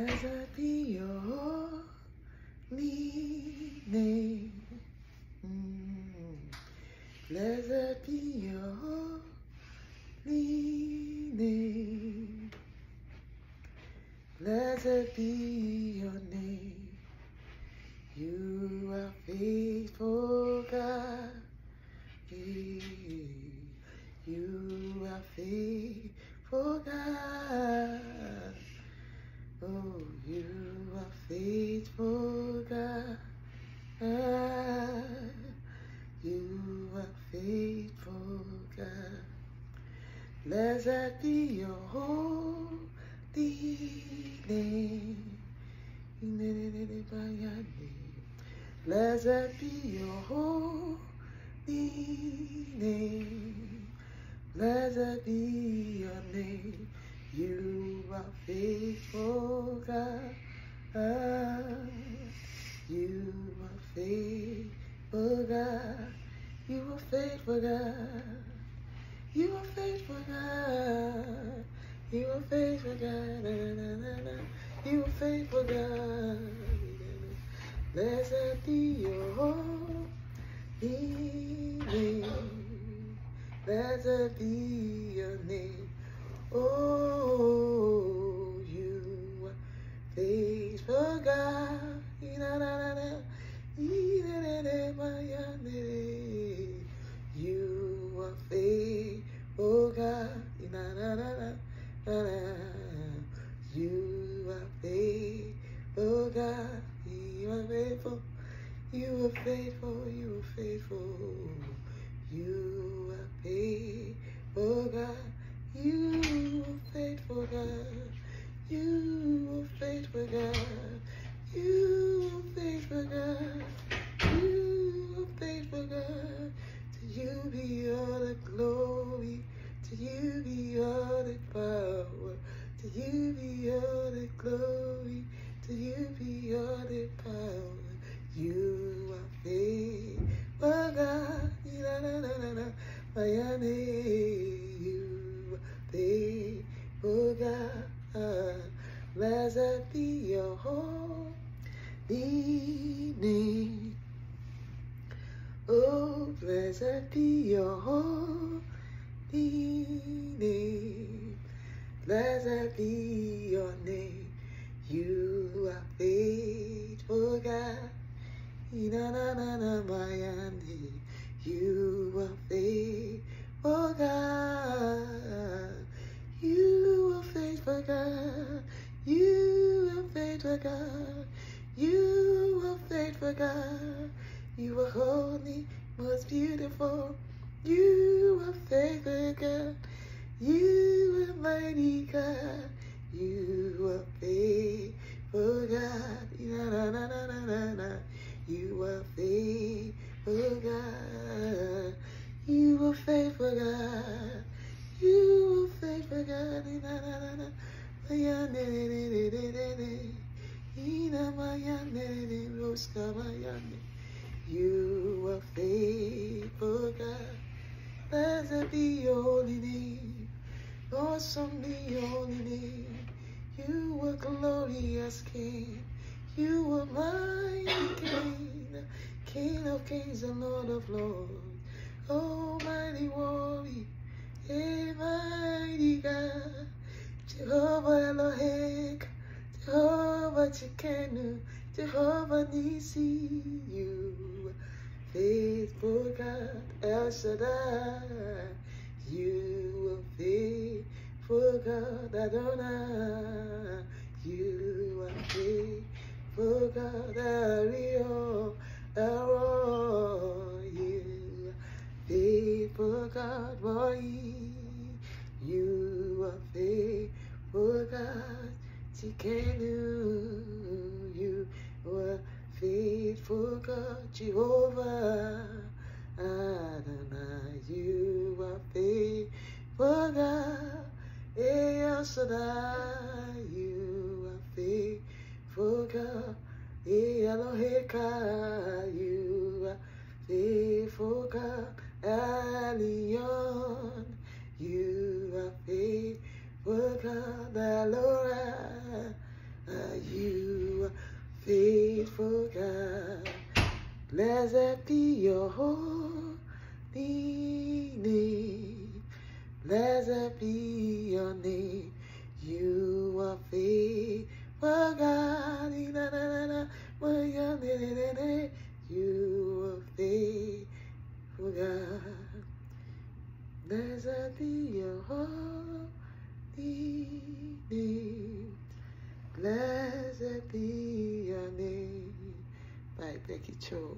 Blessed be your holy name. Blessed be your holy name. Blessed be your name. You are faithful, God. You are faithful, God. Oh, you are faithful, God. You are faithful, God. Blessed be your holy name. Blessed be your holy name. Blessed be your name. You are faithful, God. You are faithful, God. You are faithful, God. You are faithful, God. You are faithful, God. You are faithful, God. Blessed be your holy name. Blessed be your name. Oh, you are faithful, God. You are faithful, God. You are faithful, God. You are faithful. You are faithful. You are faithful. You are faithful, God. You are faithful, God. You are faithful, God. You are faithful, God. You are faithful, God. To you be all the glory. To you be all the power. To you be all the glory. To you be all the power. You are faithful, God. You are faithful, God. Blessed be your holy name. Oh, blessed be your holy name. Blessed be your name. You are faithful, God. You are faithful, God. You are faithful, God. You are faithful, God. You are faithful, God. You are holy, most beautiful. You are faithful, God. You are mighty, God. You are faithful, God. You are faithful, God. You are faithful, God. You are faithful, God. You are faithful, God. Blessed be your holy name. Awesome be your holy name. You are glorious King. You are mighty King. King of kings and Lord of lords. Almighty warrior. Mighty God. Jehovah Elohim. Jehovah Chikenu. Jehovah Nisi. You faithful God. El Shaddai. You are faithful God. Adonai. You are faithful God. Ariel. Elroy. You are faithful God. Boy. You are faithful God. Tikenu. You are faithful God. Jehovah Adonai. You are faithful God. El Shaddai. You are faithful God. Eloheka. You are faithful God. Elion. You are faithful God. Elora. faithful God. Blessed be your holy name. Blessed be your name. You are faithful God. You are faithful God. Blessed be your holy name. Blessed be your name. By Becky Cho.